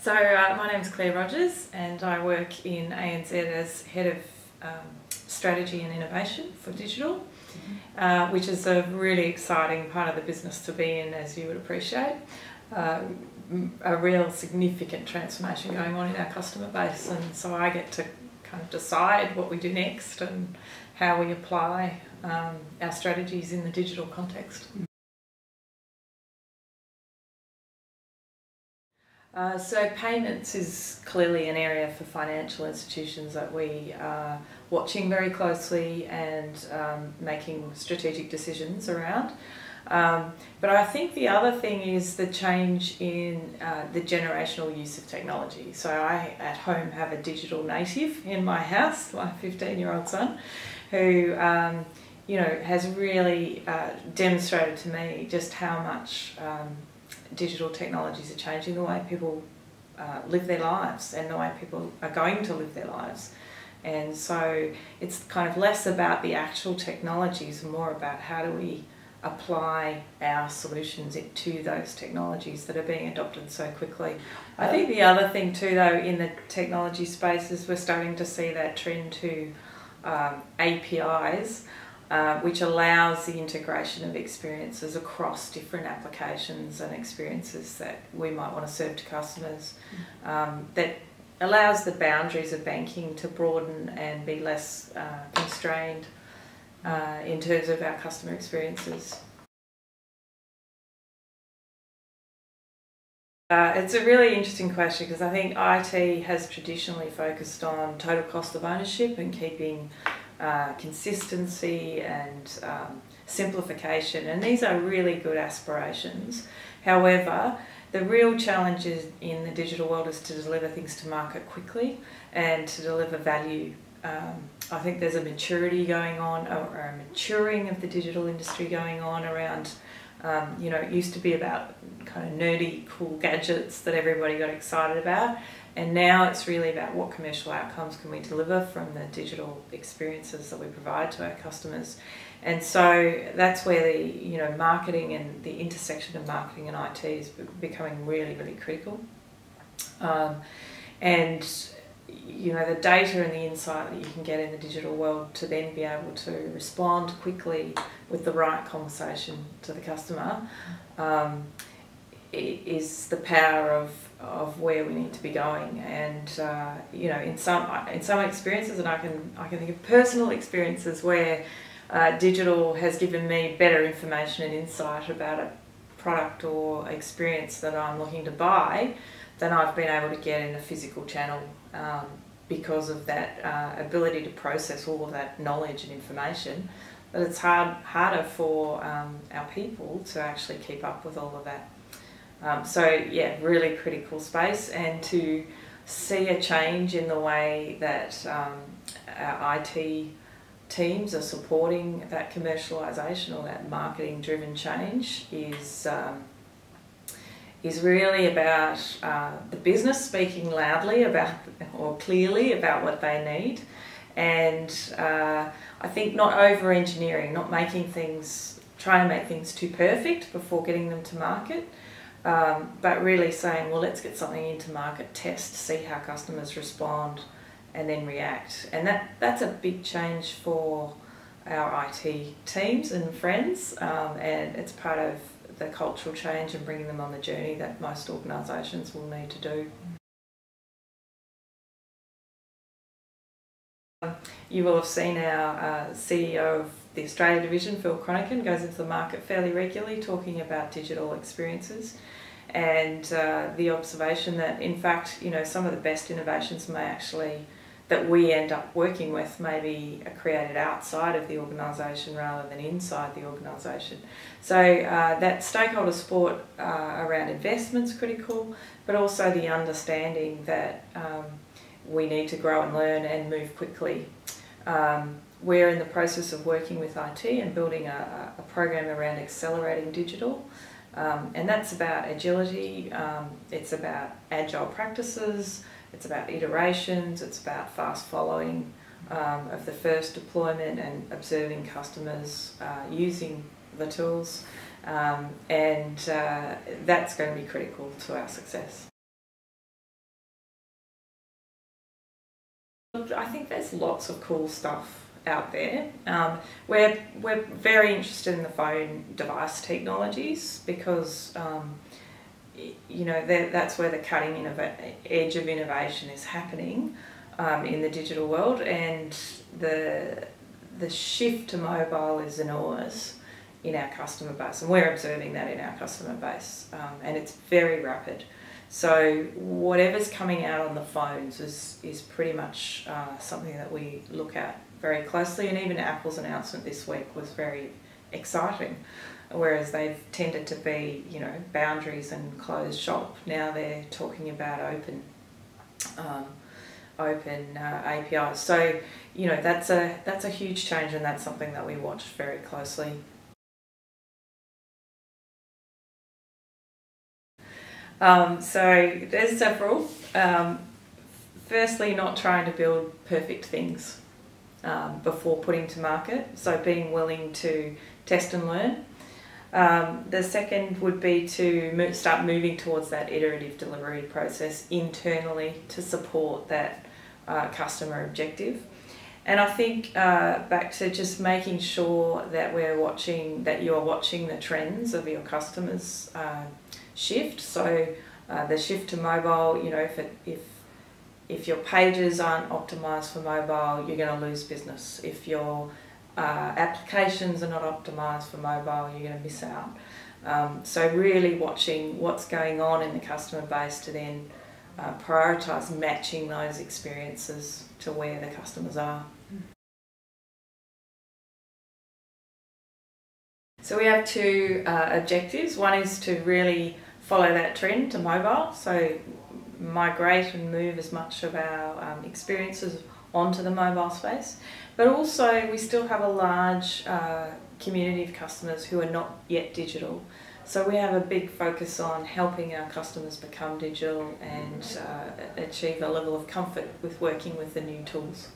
My name is Claire Rogers and I work in ANZ as Head of Strategy and Innovation for Digital, which is a really exciting part of the business to be in, as you would appreciate. A real significant transformation going on in our customer base, and so I get to kind of decide what we do next and how we apply our strategies in the digital context. So payments is clearly an area for financial institutions that we are watching very closely and making strategic decisions around. But I think the other thing is the change in the generational use of technology. So I at home have a digital native in my house, my 15-year-old son, who has really demonstrated to me just how much digital technologies are changing the way people live their lives and the way people are going to live their lives. And so it's kind of less about the actual technologies and more about how do we apply our solutions to those technologies that are being adopted so quickly. I think the other thing too, though, in the technology space is we're starting to see that trend to APIs, which allows the integration of experiences across different applications and experiences that we might want to serve to customers, that allows the boundaries of banking to broaden and be less constrained in terms of our customer experiences. It's a really interesting question because I think IT has traditionally focused on total cost of ownership and keeping consistency and simplification, and these are really good aspirations. However, the real challenge in the digital world is to deliver things to market quickly and to deliver value. I think there's a maturity going on, or a maturing of the digital industry going on around, it used to be about kind of nerdy, cool gadgets that everybody got excited about, and now it's really about what commercial outcomes can we deliver from the digital experiences that we provide to our customers. And so that's where the marketing and the intersection of marketing and IT is becoming really, really critical. And the data and the insight that you can get in the digital world to then be able to respond quickly with the right conversation to the customer is the power of where we need to be going. And in some experiences, and I can think of personal experiences where digital has given me better information and insight about a product or experience that I'm looking to buy than I've been able to get in a physical channel, because of that ability to process all of that knowledge and information. But it's harder for our people to actually keep up with all of that. So yeah, really critical space, and to see a change in the way that our IT teams are supporting that commercialisation or that marketing-driven change is really about the business speaking loudly about, or clearly about, what they need, and I think not over-engineering, not trying to make things too perfect before getting them to market, but really saying, well, let's get something into market, test, see how customers respond, and then react. And that's a big change for our IT teams and friends, and it's part of the cultural change and bringing them on the journey that most organisations will need to do. You will have seen our CEO of the Australia division, Phil Cronican, goes into the market fairly regularly talking about digital experiences, and the observation that in fact some of the best innovations that we end up working with may be created outside of the organisation rather than inside the organisation. So that stakeholder support around investment's critical, but also the understanding that we need to grow and learn and move quickly. We're in the process of working with IT and building a program around accelerating digital, and that's about agility, it's about agile practices, it's about iterations, it's about fast following of the first deployment and observing customers using the tools, and that's going to be critical to our success. I think there's lots of cool stuff out there. We're very interested in the phone device technologies because you know that's where the cutting edge of innovation is happening in the digital world, and the shift to mobile is enormous in our customer base, and we're observing that in our customer base, and it's very rapid. So whatever's coming out on the phones is pretty much something that we look at very closely, and even Apple's announcement this week was very exciting. Whereas they've tended to be, you know, boundaries and closed shop, now they're talking about open APIs. So, you know, that's a huge change, and that's something that we watch very closely. So there's several. Firstly, not trying to build perfect things before putting to market, so being willing to test and learn. The second would be to start moving towards that iterative delivery process internally to support that customer objective. And I think back to just making sure that you're watching the trends of your customers shift. So the shift to mobile, you know, if your pages aren't optimized for mobile, you're going to lose business. If your applications are not optimized for mobile, you're going to miss out. So really watching what's going on in the customer base to then prioritize matching those experiences to where the customers are. So we have two objectives. One is to really follow that trend to mobile, so migrate and move as much of our experiences onto the mobile space. But also we still have a large community of customers who are not yet digital. So we have a big focus on helping our customers become digital and achieve a level of comfort with working with the new tools.